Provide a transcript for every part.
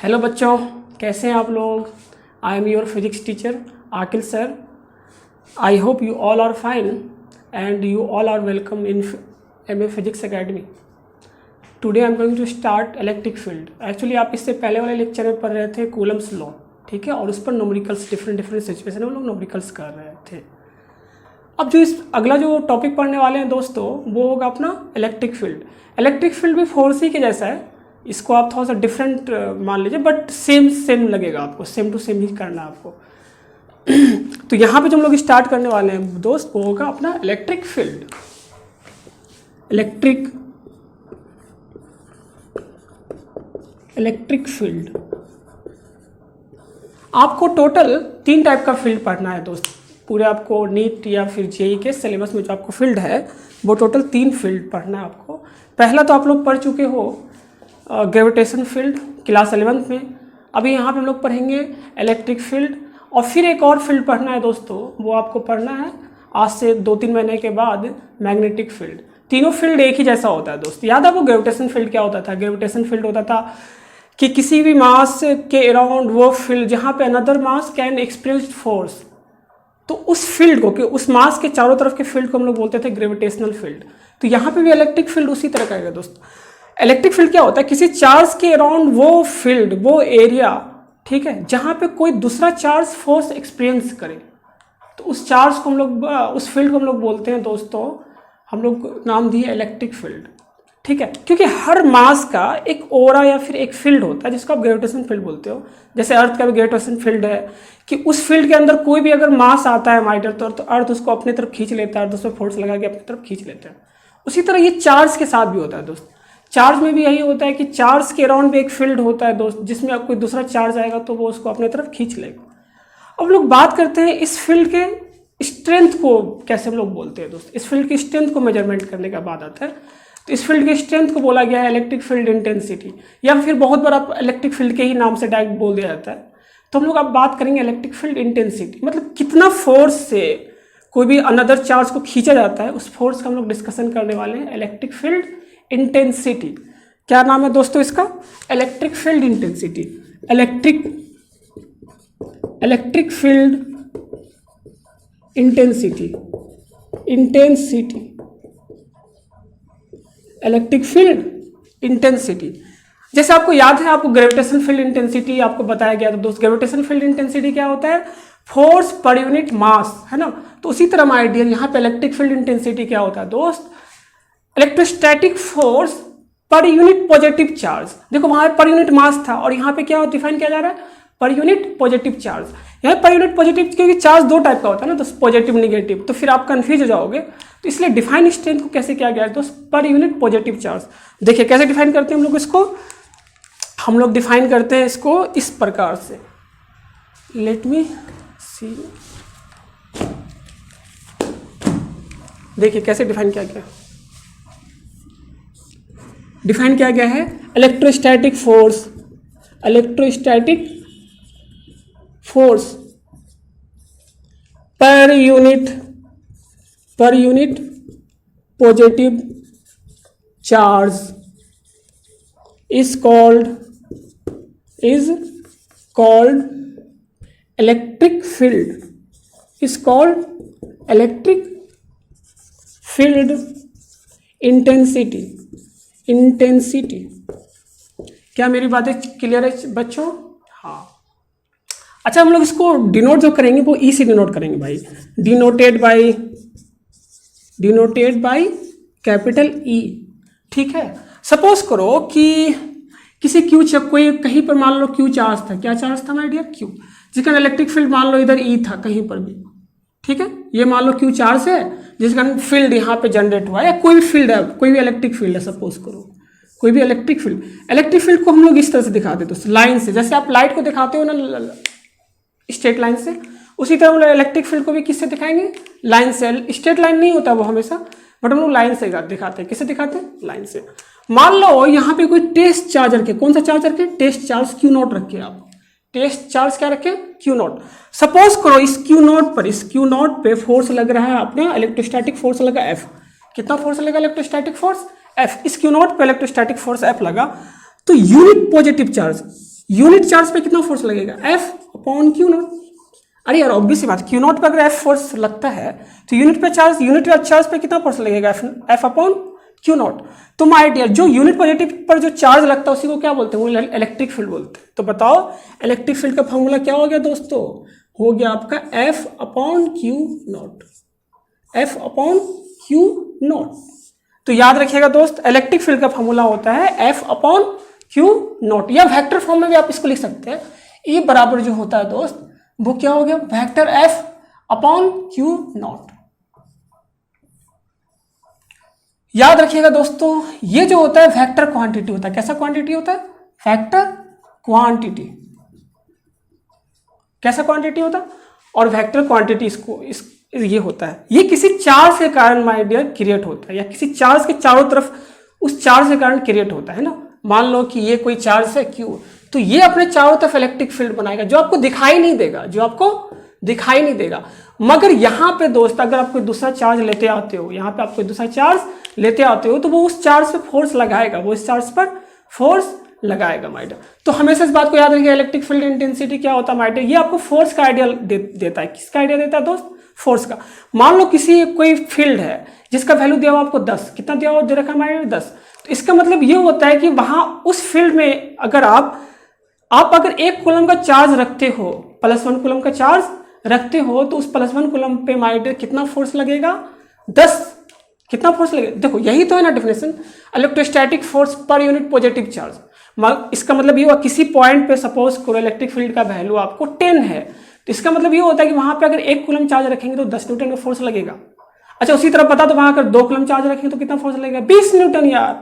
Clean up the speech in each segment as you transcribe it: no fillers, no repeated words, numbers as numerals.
Hello बच्चों, कैसे हैं आप लोग। I am your physics teacher Aqil sir. I hope you all are fine and you all are welcome in M physics academy. Today I am going to start electric field. Actually आप इससे पहले वाले lecture में पढ़ रहे थे Coulomb's law, ठीक है, और उस पर न्यूमेरिकल्स डिफरेंट सिचुएशन में हम लोग न्यूमेरिकल्स कर रहे थे। अब जो इस अगला जो टॉपिक पढ़ने वाले हैं दोस्तों, वो होगा अपना इलेक्ट्रिक फील्ड। इलेक्ट्रिक फील्ड भी फोर्स ही के जैसा है, इसको आप थोड़ा सा डिफरेंट मान लीजिए, बट सेम लगेगा आपको, सेम टू सेम ही करना है आपको। तो यहाँ पे जो हम लोग स्टार्ट करने वाले हैं दोस्त, वो होगा अपना इलेक्ट्रिक फील्ड। इलेक्ट्रिक फील्ड आपको टोटल 3 टाइप का फील्ड पढ़ना है दोस्त। पूरे आपको नीट या फिर जेई के सिलेबस में जो आपको फील्ड है वो टोटल 3 फील्ड पढ़ना है आपको। पहला तो आप लोग पढ़ चुके हो ग्रेविटेशन फील्ड क्लास 11th में। अभी यहाँ पे हम लोग पढ़ेंगे इलेक्ट्रिक फील्ड, और फिर एक और फील्ड पढ़ना है दोस्तों, वो आपको पढ़ना है आज से 2-3 महीने के बाद मैग्नेटिक फील्ड। तीनों फील्ड एक ही जैसा होता है दोस्त। याद है वो ग्रेविटेशन फील्ड क्या होता था? ग्रेविटेशन फील्ड होता था कि किसी भी मास के अराउंड वो फील्ड जहाँ पे another mass can experience force, तो उस फील्ड को, कि उस मास के चारों तरफ के फील्ड को हम लोग बोलते थे ग्रेविटेशनल फील्ड। तो यहाँ पे भी इलेक्ट्रिक फील्ड उसी तरह का है दोस्त। इलेक्ट्रिक फील्ड क्या होता है? किसी चार्ज के अराउंड वो फील्ड, वो एरिया, ठीक है, जहाँ पे कोई दूसरा चार्ज फोर्स एक्सपीरियंस करे, तो उस चार्ज को हम लोग, उस फील्ड को हम लोग बोलते हैं दोस्तों, हम लोग नाम दिए इलेक्ट्रिक फील्ड, ठीक है। क्योंकि हर मास का एक ओरा या फिर एक फील्ड होता है जिसको आप ग्रेविटेशन फील्ड बोलते हो। जैसे अर्थ का भी ग्रेविटेशन फील्ड है कि उस फील्ड के अंदर कोई भी अगर मास आता है माइटर तो अर्थ उसको अपनी तरफ खींच लेता है, अर्थ उसमें फोर्स लगा के अपनी तरफ खींच लेता है। उसी तरह ये चार्ज के साथ भी होता है दोस्त। चार्ज में भी यही होता है कि चार्ज के अराउंड भी एक फील्ड होता है दोस्त, जिसमें अब कोई दूसरा चार्ज आएगा तो वो उसको अपनी तरफ खींच लेगा। अब लोग बात करते हैं इस फील्ड के स्ट्रेंथ को कैसे हम लोग बोलते हैं दोस्त। इस फील्ड की स्ट्रेंथ को मेजरमेंट करने का बात आता है, तो इस फील्ड की स्ट्रेंथ को बोला गया है इलेक्ट्रिक फील्ड इंटेंसिटी, या फिर बहुत बार इलेक्ट्रिक फील्ड के ही नाम से डायरेक्ट बोल दिया जाता है। तो हम लोग अब बात करेंगे इलेक्ट्रिक फील्ड इंटेंसिटी, मतलब कितना फोर्स से कोई भी अनदर चार्ज को खींचा जाता है, उस फोर्स का हम लोग डिस्कशन करने वाले हैं। इलेक्ट्रिक फील्ड इंटेंसिटी, क्या नाम है दोस्तों इसका? Electric field intensity. Electric field intensity, electric field intensity. जैसे आपको याद है, आपको ग्रेविटेशन फील्ड इंटेंसिटी आपको बताया गया था दोस्त। ग्रेविटेशन फील्ड इंटेंसिटी क्या होता है? फोर्स पर यूनिट मास, है ना। तो उसी तरह माय डियर, यहाँ पे इलेक्ट्रिक फील्ड इंटेंसिटी क्या होता है दोस्त? Electrostatic force per unit positive charge. देखो वहां पर यूनिट मास था, और यहाँ पे क्या डिफाइन किया जा रहा है? Per unit positive charge. यहाँ पर यूनिट पॉजिटिव, क्योंकि चार्ज 2 टाइप का होता है ना, तो पॉजिटिव निगेटिव, तो फिर आप कंफ्यूज हो जाओगे। तो इसलिए डिफाइन स्ट्रेंथ को कैसे किया गया है दोस्त? Per unit positive charge. देखिए कैसे डिफाइन करते हैं हम लोग इसको। हम लोग डिफाइन करते हैं इसको इस प्रकार से। लेट मी सी, देखिए कैसे डिफाइन किया गया। डिफाइन किया गया है electrostatic force per unit positive charge is called electric field, is called electric field intensity। क्या मेरी बातें क्लियर है बच्चों? हाँ। अच्छा, हम लोग इसको डिनोट जो करेंगे वो ई से डिनोट करेंगे भाई। डिनोटेड बाय कैपिटल ई, ठीक है। सपोज करो कि किसी क्यू, कोई कहीं पर मान लो क्यू चार्ज था। क्या चार्ज था माय डियर? क्यू, जिसका इलेक्ट्रिक फील्ड मान लो इधर ई था कहीं पर भी, ठीक है। ये मान लो क्यू चार्ज है जिसका फील्ड यहाँ पे जनरेट हुआ है, या कोई भी फील्ड है, कोई भी इलेक्ट्रिक फील्ड है, सपोज करो कोई भी इलेक्ट्रिक फील्ड को हम लोग इस तरह से दिखाते हैं लाइन से। जैसे आप लाइट को दिखाते हो ना स्ट्रेट लाइन से, उसी तरह हम लोग इलेक्ट्रिक फील्ड को भी किससे दिखाएंगे? लाइन से। स्ट्रेट लाइन नहीं होता वो हमेशा, बट हम लोग लाइन से दिखाते हैं। किससे दिखाते हैं? लाइन से। मान लो यहाँ पे कोई टेस्ट चार्ज रखे। कौन सा चार्ज रखे? टेस्ट चार्ज Q0 रखे आप। टेस्ट चार्ज क्या रखे? Q0। सपोज करो इस Q0 पे फोर्स लग रहा है अपना इलेक्ट्रोस्टैटिक फोर्स लगा F। कितना फोर्स लगा इलेक्ट्रोस्टैटिक फोर्स? F। इस Q0 पे इलेक्ट्रोस्टैटिक फोर्स F लगा, तो unit positive charge unit charge पे कितना फोर्स लगेगा, एफ अपॉन क्यू नॉट। अरे यार ऑब्वियस सी बात, क्यू नॉट पे अगर एफ फोर्स लगता है तो यूनिट चार्ज पे कितना फोर्स लगेगा, एफ अपॉन क्यू नॉट। तो माय डियर जो यूनिट पॉजिटिव पर जो चार्ज लगता है उसी को क्या बोलते हैं, वो इलेक्ट्रिक फील्ड बोलते हैं। तो बताओ इलेक्ट्रिक फील्ड का फॉर्मूला क्या हो गया दोस्तों, हो गया आपका F upon Q not, F upon Q not. तो याद रखिएगा दोस्त, इलेक्ट्रिक फील्ड का फॉर्मूला होता है एफ अपॉन क्यू नॉट, या वेक्टर फॉर्म में भी आप इसको लिख सकते हैं। ई बराबर जो होता है दोस्त वो क्या हो गया, vector F upon Q not. याद रखिएगा दोस्तों, ये जो होता है वेक्टर क्वांटिटी होता है। कैसा क्वांटिटी होता है, वेक्टर क्वांटिटी। कैसा क्वांटिटी होता है, और वेक्टर क्वांटिटी इसको ये होता है, ये किसी चार्ज के कारण माय डियर क्रिएट होता है, या किसी चार्ज के चारों तरफ उस चार्ज के कारण क्रिएट होता है ना। मान लो कि ये कोई चार्ज है क्यू, तो ये अपने चारों तरफ इलेक्ट्रिक फील्ड बनाएगा जो आपको दिखाई नहीं देगा, जो आपको दिखाई नहीं देगा। मगर यहां पे दोस्त अगर आप कोई दूसरा चार्ज लेते आते हो, यहां पे आप कोई दूसरा चार्ज लेते आते हो तो वो उस चार्ज पे फोर्स लगाएगा, वो इस चार्ज पर फोर्स लगाएगा माय डियर। तो हमेशा इस बात को याद रखिए, इलेक्ट्रिक फील्ड इंटेंसिटी क्या होता है माय डियर, ये आपको फोर्स का आइडिया देता है। किसका आइडिया देता है दोस्त, फोर्स का। मान लो किसी कोई फील्ड है जिसका वैल्यू दिया हुआ आपको 10, कितना दिया हुआ दे रखा है माय डियर 10। तो इसका मतलब ये होता है कि वहां उस फील्ड में अगर आप अगर 1 कूलम का चार्ज रखते हो, +1 कूलम का चार्ज रखते हो, तो उस +1 कूलम पे माय डियर कितना फोर्स लगेगा, 10। कितना फोर्स लगेगा, देखो यही तो है ना definition, electrostatic force per unit positive charge. इसका मतलब ये हुआ किसी पॉइंट पे सपोज करो इलेक्ट्रिक फील्ड का वैल्यू आपको 10 है, तो इसका मतलब ये होता है कि वहां पे अगर 1 कूलम चार्ज रखेंगे तो 10 न्यूटन का फोर्स लगेगा। अच्छा उसी तरह पता, तो वहां अगर 2 कूलम चार्ज रखेंगे तो कितना फोर्स लगेगा, 20 न्यूटन। यार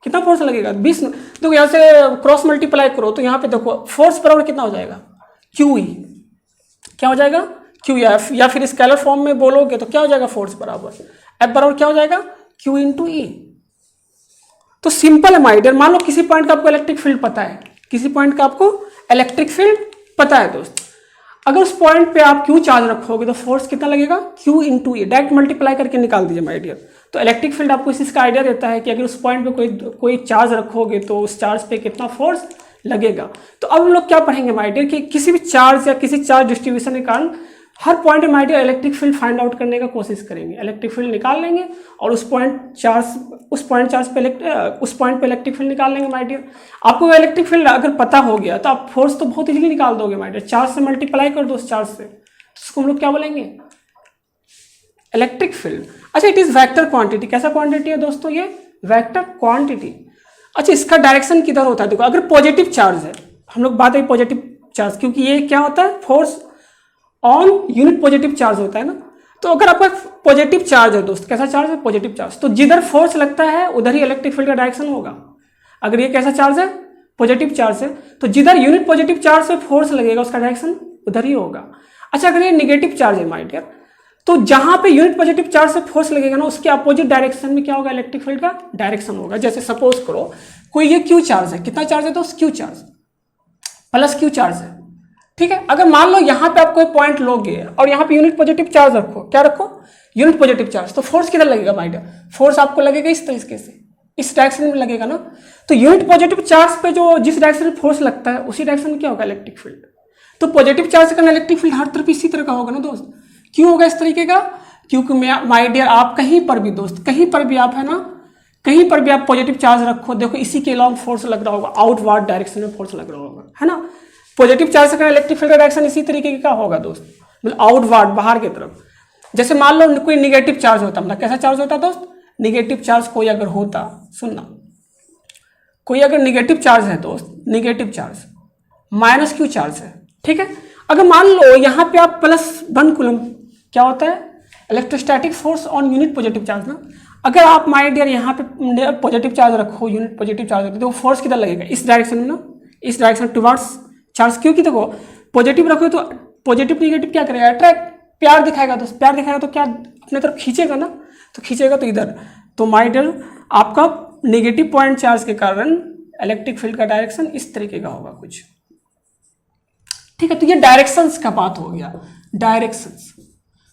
कितना फोर्स लगेगा, 20। देखो यहाँ से क्रॉस मल्टीप्लाई करो तो यहाँ पे देखो फोर्स बराबर कितना हो जाएगा, क्यू ई। क्या हो जाएगा, क्यू एफ, या फिर स्केलर फॉर्म में बोलोगे तो क्या हो जाएगा, फोर्स बराबर एफ बराबर क्या हो जाएगा, क्यू इंटू ई। तो सिंपल है माय डियर। मान लो किसी पॉइंट का आपको इलेक्ट्रिक फील्ड पता है, किसी पॉइंट का आपको इलेक्ट्रिक फील्ड पता है दोस्त, अगर उस पॉइंट पे आप क्यू चार्ज रखोगे तो फोर्स कितना लगेगा, क्यू इंटू ई। डायरेक्ट मल्टीप्लाई करके निकाल दीजिए माय डियर। तो इलेक्ट्रिक फील्ड आपको इस चीज का आइडिया देता है कि अगर उस पॉइंट पे कोई चार्ज रखोगे तो उस चार्ज पे कितना फोर्स लगेगा। तो अब हम लोग क्या पढ़ेंगे माय डियर कि किसी भी चार्ज या किसी चार्ज डिस्ट्रीब्यूशन के कारण हर पॉइंट में my dear electric field find out करने का कोशिश करेंगे। इलेक्ट्रिक फील्ड निकाल लेंगे और उस पॉइंट पे इलेक्ट्रिक फील्ड निकाल लेंगे माय डियर। आपको इलेक्ट्रिक फील्ड अगर पता हो गया तो आप फोर्स तो बहुत इजीली निकाल दोगे माय डियर। चार्ज से मल्टीप्लाई कर दो उस चार्ज से, तो उसको हम लोग क्या बोलेंगे, इलेक्ट्रिक फील्ड। अच्छा इट इज वेक्टर क्वांटिटी। कैसा क्वांटिटी है दोस्तों, ये वेक्टर क्वांटिटी। अच्छा इसका डायरेक्शन किधर होता है, देखो अगर पॉजिटिव चार्ज है, हम लोग बात है पॉजिटिव चार्ज, क्योंकि ये क्या होता है, force on unit positive charge होता है ना। तो अगर आपका पॉजिटिव चार्ज है दोस्त, कैसा चार्ज है, पॉजिटिव चार्ज, तो जिधर फोर्स लगता है उधर ही इलेक्ट्रिक फील्ड का डायरेक्शन होगा। अगर ये कैसा चार्ज है, पॉजिटिव चार्ज है, तो जिधर यूनिट पॉजिटिव चार्ज से फोर्स लगेगा उसका डायरेक्शन उधर ही होगा। अच्छा अगर ये नेगेटिव चार्ज है माय डियर, तो जहां पे यूनिट पॉजिटिव चार्ज से फोर्स लगेगा ना उसके अपोजिट डायरेक्शन में क्या होगा, इलेक्ट्रिक फील्ड का डायरेक्शन होगा। जैसे सपोज करो कोई ये क्यू चार्ज है, कितना चार्ज है दोस्त, Q charge plus Q charge है, ठीक है। अगर मान लो यहाँ पे आप कोई पॉइंट लोगे और यहाँ पे यूनिट पॉजिटिव चार्ज रखो, क्या रखो, यूनिट पॉजिटिव चार्ज, तो फोर्स किधर लगेगा माय डियर, फोर्स आपको लगेगा इस तरीके से, इस डायरेक्शन में लगेगा ना। तो यूनिट पॉजिटिव चार्ज पे जो जिस डायरेक्शन में फोर्स लगता है उसी डायरेक्शन में क्या होगा, इलेक्ट्रिक फील्ड। तो पॉजिटिव चार्ज का इलेक्ट्रिक फील्ड हर तरफ इसी तरह का होगा ना दोस्त। क्यों होगा इस तरीके का, क्योंकि माय डियर आप कहीं पर भी दोस्त, कहीं पर भी आप है ना, कहीं पर भी आप पॉजिटिव चार्ज रखो, देखो इसी के अलॉन्ग फोर्स लग रहा होगा, आउटवर्ड डायरेक्शन में फोर्स लग रहा होगा, है ना। पॉजिटिव चार्ज का इलेक्ट्रिक फील्ड का डायरेक्शन इसी तरीके का होगा दोस्त, मतलब आउटवर्ड, बाहर की तरफ। जैसे मान लो कोई निगेटिव चार्ज होता, मतलब कैसा चार्ज होता दोस्त, निगेटिव चार्ज कोई अगर होता, सुनना, कोई अगर निगेटिव चार्ज है दोस्त, negative charge minus Q charge है, ठीक है। अगर मान लो यहाँ पे आप +1 कूलम, क्या होता है, electrostatic force on unit positive charge ना। अगर आप माय डियर यहाँ पे पॉजिटिव चार्ज रखो, यूनिट पॉजिटिव चार्ज रखो, तो फोर्स किधर लगेगा, इस डायरेक्शन में ना, इस डायरेक्शन टुवर्ड्स चार्ज। क्योंकि देखो पॉजिटिव रखो तो पॉजिटिव निगेटिव क्या करेगा, अट्रैक्ट, प्यार दिखाएगा, तो प्यार दिखाएगा तो क्या अपने तरफ खींचेगा ना, तो खींचेगा तो इधर। तो माय डियर आपका नेगेटिव पॉइंट चार्ज के कारण इलेक्ट्रिक फील्ड का डायरेक्शन इस तरीके का होगा कुछ, ठीक है। तो ये डायरेक्शंस का बात हो गया, डायरेक्शंस।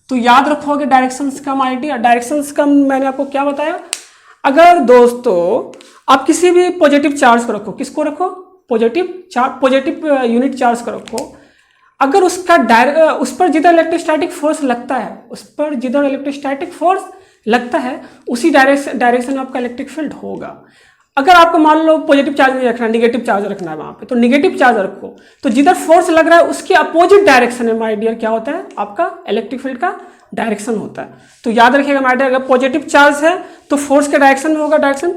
तो याद रखोगे डायरेक्शंस का माय डियर। डायरेक्शंस का मैंने आपको क्या बताया, अगर दोस्तों आप किसी भी पॉजिटिव चार्ज को रखो, किसको रखो, पॉजिटिव यूनिट चार्ज का रखो, अगर उस पर जिधर इलेक्ट्रोस्टैटिक फोर्स लगता है उसी डायरेक्शन में आपका इलेक्ट्रिक फील्ड होगा। अगर आपको मान लो पॉजिटिव चार्ज नहीं रखना, निगेटिव चार्ज रखना है वहां पे, तो निगेटिव चार्ज रखो, तो जिधर फोर्स लग रहा है उसके अपोजिट डायरेक्शन में माय डियर क्या होता है, आपका इलेक्ट्रिक फील्ड का डायरेक्शन होता है। तो याद रखिएगा माय डियर, अगर पॉजिटिव चार्ज है तो फोर्स के डायरेक्शन में होगा, डायरेक्शन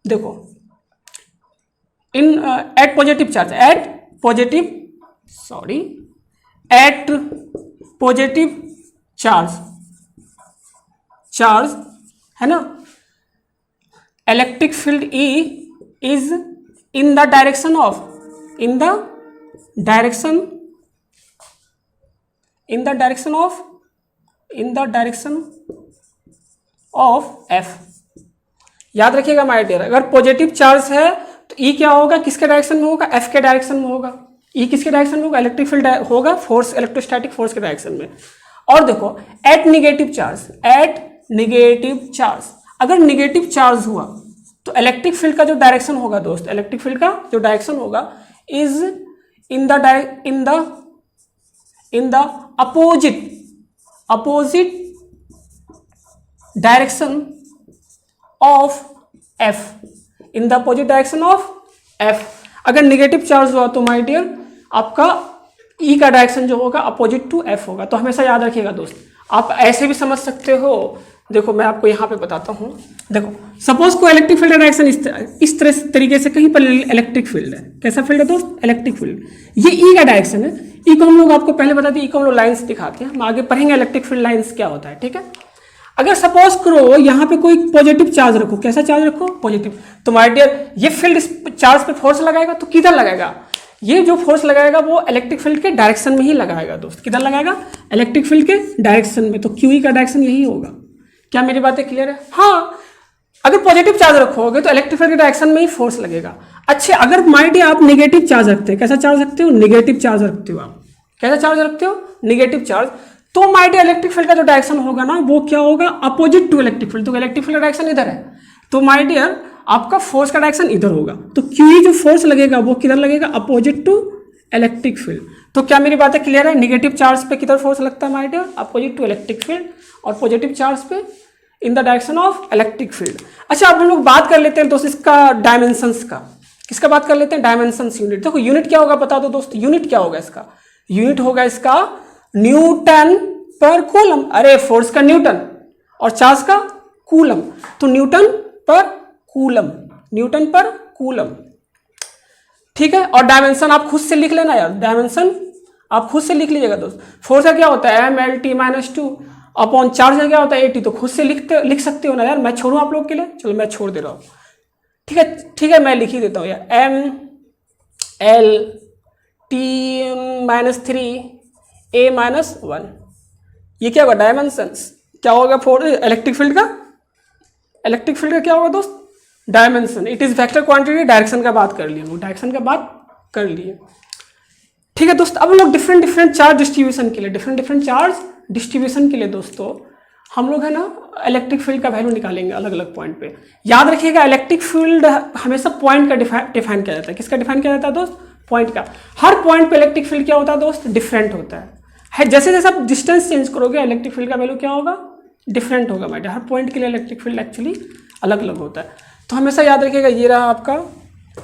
देखो एट पॉजिटिव चार्ज है ना, electric field E is in the direction of F। याद रखिएगा माय डियर, अगर पॉजिटिव चार्ज है तो E क्या होगा, किसके डायरेक्शन में होगा, F के डायरेक्शन में होगा। E किसके डायरेक्शन में होगा, इलेक्ट्रिक फील्ड होगा फोर्स, इलेक्ट्रोस्टैटिक फोर्स के डायरेक्शन में। और देखो एट निगेटिव चार्ज, अगर निगेटिव चार्ज हुआ तो इलेक्ट्रिक फील्ड का जो डायरेक्शन होगा दोस्त, इलेक्ट्रिक फील्ड का जो डायरेक्शन होगा is in the opposite direction of F, in the opposite direction of F। अगर निगेटिव चार्ज हुआ तो माय डियर आपका E का डायरेक्शन जो होगा अपोजिट टू F होगा। तो हमेशा याद रखिएगा दोस्त, आप ऐसे भी समझ सकते हो। देखो मैं आपको यहाँ पे बताता हूँ, देखो सपोज को इलेक्ट्रिक फील्ड डायरेक्शन इस तरीके से कहीं पर इलेक्ट्रिक फील्ड है, कैसा फील्ड है दोस्त, इलेक्ट्रिक फील्ड, ये E का डायरेक्शन है। E को हम लोग आपको पहले बता दिए, E को हम लोग लाइन्स दिखाते हैं, हम आगे पढ़ेंगे इलेक्ट्रिक फील्ड लाइन्स क्या होता है, ठीक है। अगर सपोज करो यहाँ पे कोई पॉजिटिव चार्ज रखो, कैसा चार्ज रखो, पॉजिटिव, तो माय डियर ये फील्ड इस चार्ज पे फोर्स लगाएगा तो किधर लगाएगा, ये जो फोर्स लगाएगा वो इलेक्ट्रिक फील्ड के डायरेक्शन में ही लगाएगा दोस्त। किधर लगाएगा, इलेक्ट्रिक फील्ड के डायरेक्शन में। तो QE का डायरेक्शन यही होगा। क्या मेरी बातें क्लियर है? हाँ, अगर पॉजिटिव चार्ज रखोगे तो इलेक्ट्रिक फील्ड के डायरेक्शन में ही फोर्स लगेगा। अच्छे, अगर माइंड आप नेगेटिव चार्ज रखते हैं, कैसा चार्ज रखते हो, निगेटिव चार्ज रखते हो आप, कैसा चार्ज रखते हो, निगेटिव चार्ज, तो माइंड इलेक्ट्रिक फील्ड का जो डायरेक्शन होगा ना वो क्या होगा, अपोजिट टू इलेक्ट्रिक फील्ड। तो इलेक्ट्रिक फील्ड का डायरेक्शन इधर है, तो माय डियर आपका फोर्स का डायरेक्शन इधर होगा। तो QE जो फोर्स लगेगा वो किधर लगेगा, अपोजिट टू इलेक्ट्रिक फील्ड। तो क्या मेरी बातें क्लियर है? नेगेटिव चार्ज पे किधर फोर्स लगता है my dear, opposite to electric field, और पॉजिटिव चार्ज पे in the direction of electric field. अच्छा, अब हम लोग बात कर लेते हैं दोस्त इसका डायमेंशंस का। किसका बात कर लेते हैं, डायमेंशंस, यूनिट। देखो यूनिट क्या होगा बता दो दोस्त, यूनिट क्या होगा इसका, यूनिट होगा इसका न्यूटन पर कूलम। अरे फोर्स का न्यूटन और चार्ज का कूलम, तो न्यूटन पर कूलम, न्यूटन पर कूलम, ठीक है। और डायमेंशन आप खुद से लिख लेना यार, डायमेंशन आप खुद से लिख लीजिएगा दोस्त। फोर्स का क्या होता है, MLT-2 अपॉन चार्ज का क्या होता है, AT। तो खुद से लिख सकते हो ना यार, मैं छोड़ूं आप लोग के लिए, चलो मैं छोड़ दे रहा हूँ, ठीक है, ठीक है, मैं लिख ही देता हूँ यार, MLT-3A-1। ये क्या होगा, डायमेंशंस। क्या होगा फोर्स, इलेक्ट्रिक फील्ड का, इलेक्ट्रिक फील्ड का क्या होगा दोस्त, dimension. It is vector quantity, direction का बात कर लिए, वो डायरेक्शन का बात कर लिए, ठीक है दोस्त। अब लोग डिफरेंट चार्ज डिस्ट्रीब्यूशन के लिए, डिफरेंट चार्ज डिस्ट्रीब्यूशन के लिए दोस्तों हम लोग है ना इलेक्ट्रिक फील्ड का वैल्यू निकालेंगे अलग अलग पॉइंट पे। याद रखिएगा इलेक्ट्रिक फील्ड हमेशा पॉइंट का डिफाइन किया जाता है। किसका डिफाइन किया जाता है दोस्त, पॉइंट का। हर पॉइंट पे इलेक्ट्रिक फील्ड क्या होता है दोस्त, डिफरेंट होता है। जैसे जैसे आप डिस्टेंस चेंज करोगे इलेक्ट्रिक फील्ड का वैल्यू क्या होगा, डिफरेंट होगा बेटा। हर पॉइंट के लिए इलेक्ट्रिक फील्ड एक्चुअली अलग अलग होता है। तो हमेशा याद रखिएगा, ये रहा आपका,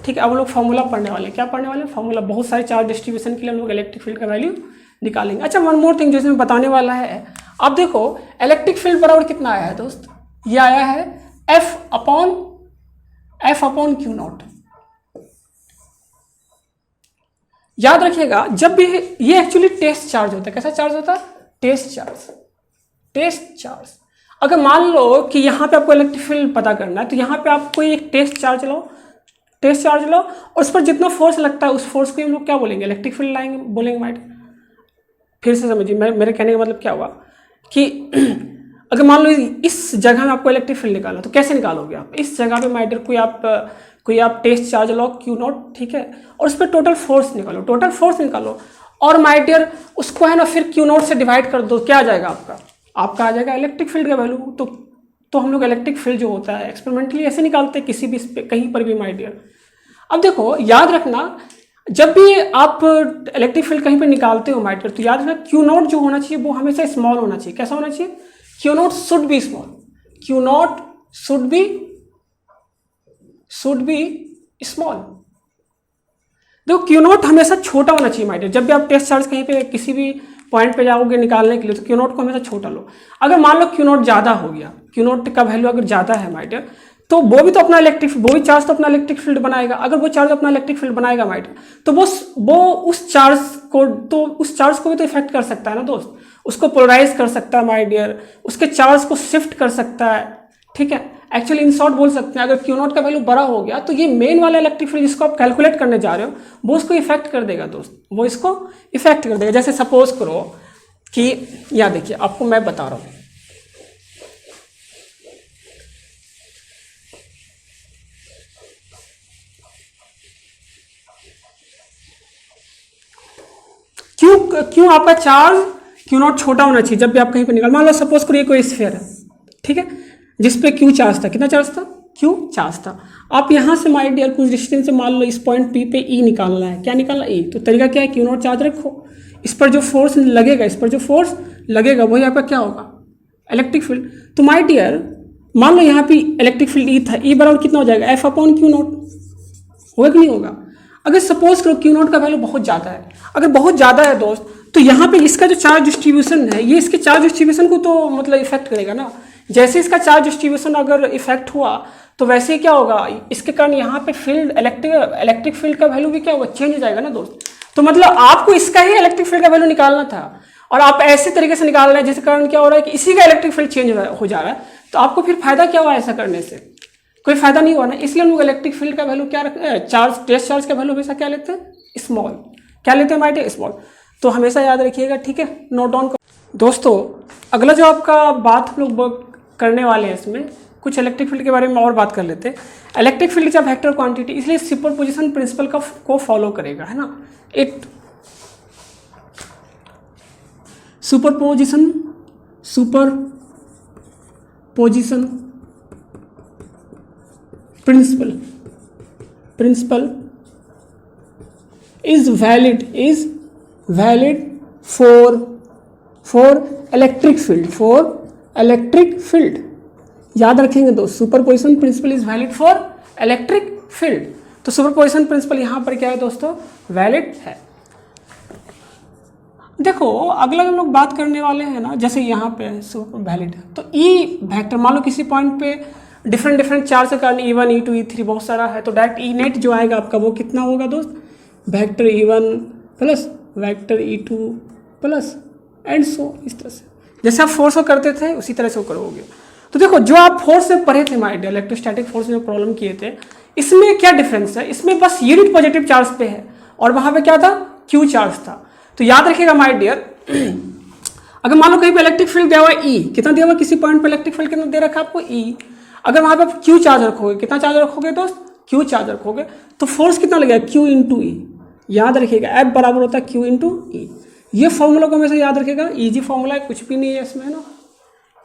ठीक है। अब हम लोग फॉर्मूला पढ़ने वाले हैं, क्या पढ़ने वाले हैं, फॉर्मूला। बहुत सारे चार्ज डिस्ट्रीब्यूशन के लिए हम लोग इलेक्ट्रिक फील्ड का वैल्यू निकालेंगे। अच्छा, वन मोर थिंग जो इसमें बताने वाला है, अब देखो इलेक्ट्रिक फील्ड बराबर कितना आया है दोस्त, ये आया है F अपॉन Q0। याद रखिएगा, जब भी ये एक्चुअली टेस्ट चार्ज होता है, कैसा चार्ज होता है, टेस्ट चार्ज। अगर मान लो कि यहाँ पे आपको इलेक्ट्रिक फील्ड पता करना है, तो यहाँ पे आप कोई एक टेस्ट चार्ज लो, और उस पर जितना फोर्स लगता है उस फोर्स को हम लोग क्या बोलेंगे, इलेक्ट्रिक फील्ड लाएंगे, बोलेंगे माइट। फिर से समझिए, मेरे कहने का मतलब क्या हुआ कि अगर मान लो इस जगह में आपको इलेक्ट्रिक फील्ड निकाला, तो कैसे निकालोगे आप, इस जगह पे माइटर कोई आप टेस्ट चार्ज लो Q0, ठीक है, और उस पर टोटल फोर्स निकालो, और माइटर उसको है ना फिर Q0 से डिवाइड कर दो, क्या आ जाएगा आपका आ जाएगा इलेक्ट्रिक फील्ड का वैल्यू। तो हम लोग इलेक्ट्रिक फील्ड जो होता है एक्सपेरिमेंटली ऐसे निकालते हैं, किसी भी कहीं पर भी माय डियर। अब देखो याद रखना, जब भी आप इलेक्ट्रिक फील्ड कहीं पे निकालते हो माइटर, तो याद रखना क्यू नॉट जो होना चाहिए वो हमेशा स्मॉल होना चाहिए। कैसा होना चाहिए? Q not should be small, Q not should be small. देखो क्यू नॉट हमेशा छोटा होना चाहिए माइटर। जब भी आप टेस्ट चार्ज कहीं पे किसी भी पॉइंट पे जाओगे निकालने के लिए, तो क्यू नॉट को हमेशा छोटा लो। अगर मान लो क्यू नॉट ज़्यादा हो गया, क्यू नॉट का वैल्यू अगर ज़्यादा है माइटर, तो वो भी तो अपना वो भी चार्ज तो अपना इलेक्ट्रिक फील्ड बनाएगा। अगर वो चार्ज अपना इलेक्ट्रिक फील्ड बनाएगा माइटर, तो वो उस चार्ज को भी तो इफेक्ट कर सकता है ना दोस्त, उसको पोलराइज कर सकता है माय डियर, उसके चार्ज को शिफ्ट कर सकता है। ठीक है, एक्चुअली इन शॉर्ट बोल सकते हैं, अगर क्यू नॉट का वैल्यू बड़ा हो गया तो ये मेन वाला इलेक्ट्रिक फील्ड जिसको आप कैलकुलेट करने जा रहे हो वो उसको इफेक्ट कर देगा दोस्त, वो इसको इफेक्ट कर देगा। जैसे सपोज करो कि या देखिए आपको मैं बता रहा हूँ, क्यों आपका चार्ज क्यू नॉट छोटा होना चाहिए जब भी आप कहीं पर निकाल। मान लो सपोज करो ये कोई स्फीयर है, ठीक है, जिसपे क्यू चार्ज था। कितना चार्ज था? क्यू चार्ज था। आप यहाँ से माय डियर कुछ डिस्टेंस से मान लो इस पॉइंट पी पे ई निकालना है। क्या निकालना? ई। तो तरीका क्या है? क्यू नॉट चार्ज रखो, इस पर जो फोर्स लगेगा वही आपका क्या होगा? Electric field. तो माय डियर मान लो यहाँ पे इलेक्ट्रिक फील्ड ई था, ई बराबर कितना हो जाएगा? F upon Q not. होगा कि नहीं होगा? अगर सपोज करो क्यू नॉट का वैल्यू बहुत ज़्यादा है, अगर बहुत ज़्यादा है दोस्त, तो यहाँ पे इसका जो चार्ज डिस्ट्रीब्यूशन है ये इसके चार्ज डिस्ट्रीब्यूशन को तो मतलब इफेक्ट करेगा ना। जैसे इसका चार्ज डिस्ट्रीब्यूशन अगर इफेक्ट हुआ तो वैसे ही क्या होगा, इसके कारण यहाँ पे फील्ड इलेक्ट्रिक फील्ड का वैल्यू भी क्या होगा? चेंज हो जाएगा ना दोस्त। तो मतलब आपको इसका ही इलेक्ट्रिक फील्ड का वैल्यू निकालना था और आप ऐसे तरीके से निकाल रहे हैं जिसके कारण क्या हो रहा है कि इसी का इलेक्ट्रिक फील्ड चेंज हो जा रहा है। तो आपको फिर फायदा क्या हुआ? ऐसा करने से कोई फायदा नहीं हुआ ना। इसलिए हम लोग इलेक्ट्रिक फील्ड का वैल्यू क्या रखते हैं? टेस्ट चार्ज का वैल्यू हमेशा क्या लेते हैं? स्मॉल। क्या लेते हैं माय डियर? स्मॉल। तो हमेशा याद रखिएगा, ठीक है, नोट डाउन करो। दोस्तों अगला जो आपका बात हम लोग करने वाले हैं, इसमें कुछ इलेक्ट्रिक फील्ड के बारे में और बात कर लेते हैं। Electric field is a vector quantity, इसलिए सुपरपोजिशन प्रिंसिपल को फॉलो करेगा, है ना। It superposition principle is valid for electric field। याद रखेंगे दोस्त, superposition principle is valid for electric field. तो सुपरपोजिशन प्रिंसिपल यहाँ पर क्या है दोस्तों? वैलिड है। देखो अगला हम लोग बात करने वाले हैं ना, जैसे यहाँ पे सुपर वैलिड है, तो ई वेक्टर मान लो किसी पॉइंट पे डिफरेंट चार्ज के कारण E1 E2 E3 बहुत सारा है, तो डायरेक्ट ई नेट जो आएगा आपका वो कितना होगा दोस्त? Vector E1 plus vector E2 plus and so, इस तरह से जैसे आप फोर्स को करते थे उसी तरह से वो करोगे। तो देखो जो आप फोर्स में पढ़े थे माय डियर, इलेक्ट्रोस्टैटिक फोर्स में प्रॉब्लम किए थे, इसमें क्या डिफरेंस है? इसमें बस यूनिट पॉजिटिव चार्ज पे है और वहां पे क्या था? क्यू चार्ज था। तो याद रखिएगा माय डियर, अगर मान लो कहीं पे इलेक्ट्रिक फील्ड दिया हुआ है ई, कितना दिया हुआ? किसी पॉइंट पे इलेक्ट्रिक फील्ड कितना दे रखा है आपको? ई। अगर वहां पे क्यू चार्ज रखोगे, कितना चार्ज रखोगे दोस्त? क्यू चार्ज रखोगे, तो फोर्स कितना लगेगा? क्यू इंटू ई। याद रखिएगा एफ बराबर होता है क्यू इंटू ई। ये फॉर्मूला को हमेशा याद रखिएगा, इजी फॉर्मूला है, कुछ भी नहीं है इसमें, है ना,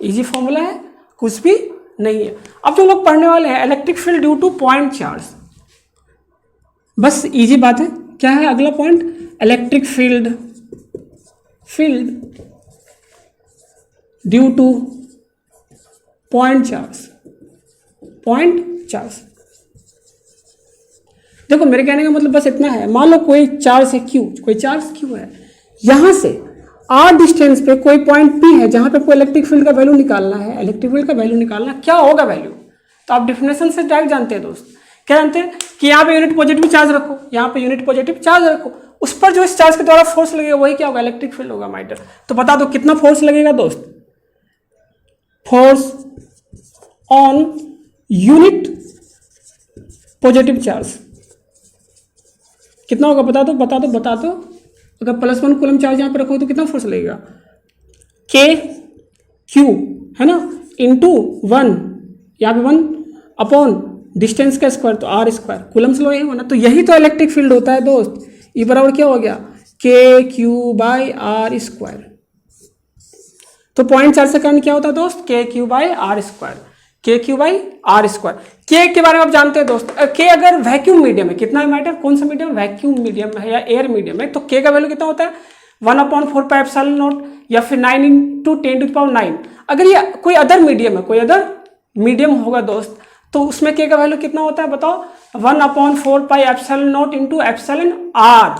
इजी फॉर्मूला है, कुछ भी नहीं है। अब जो लोग पढ़ने वाले हैं electric field due two point charge, बस इजी बात है। क्या है अगला point? Electric field due two point charge. देखो मेरे कहने का मतलब बस इतना है, मान लो कोई चार्ज है क्यू है, यहां से आर डिस्टेंस पे कोई पॉइंट पी है जहां पे कोई इलेक्ट्रिक फील्ड का वैल्यू निकालना है। इलेक्ट्रिक फील्ड का वैल्यू निकालना क्या होगा वैल्यू? तो आप डेफिनेशन से डायरेक्ट जानते हैं दोस्त, क्या जानते हैं कि यहाँ पे यूनिट पॉजिटिव चार्ज रखो, यहाँ पे यूनिट पॉजिटिव चार्ज रखो, उस पर जो इस चार्ज के द्वारा फोर्स लगेगा वही क्या होगा? इलेक्ट्रिक फील्ड होगा माय डियर। तो बता दो कितना फोर्स लगेगा दोस्त? Force on unit positive charge कितना होगा? बता दो। अगर +1 कूलम चार्ज यहाँ पे रखो तो कितना फोर्स लगेगा? के क्यू, है ना, इंटू 1, यहाँ पे 1 अपॉन डिस्टेंस का स्क्वायर, तो आर स्क्वायर, कूलम्स लो यही होना। तो यही तो इलेक्ट्रिक फील्ड होता है दोस्त। ई बराबर क्या हो गया? के क्यू बाई आर स्क्वायर। तो पॉइंट चार्ज से कारण क्या होता है दोस्त? के Q by are square. KQ/R²। के के बारे में आप जानते हैं दोस्त, के अगर वैक्यूम मीडियम है, कितना मैटर, कौन सा मीडियम, वैक्यूम मीडियम है या एयर मीडियम है, तो के का वैल्यू कितना होता है 1/4πε0 या फिर 9 × 10⁹। अगर ये कोई अदर मीडियम है, कोई अदर मीडियम होगा दोस्त, तो उसमें के का वैल्यू कितना होता है बताओ, 1/4πε0 × εr।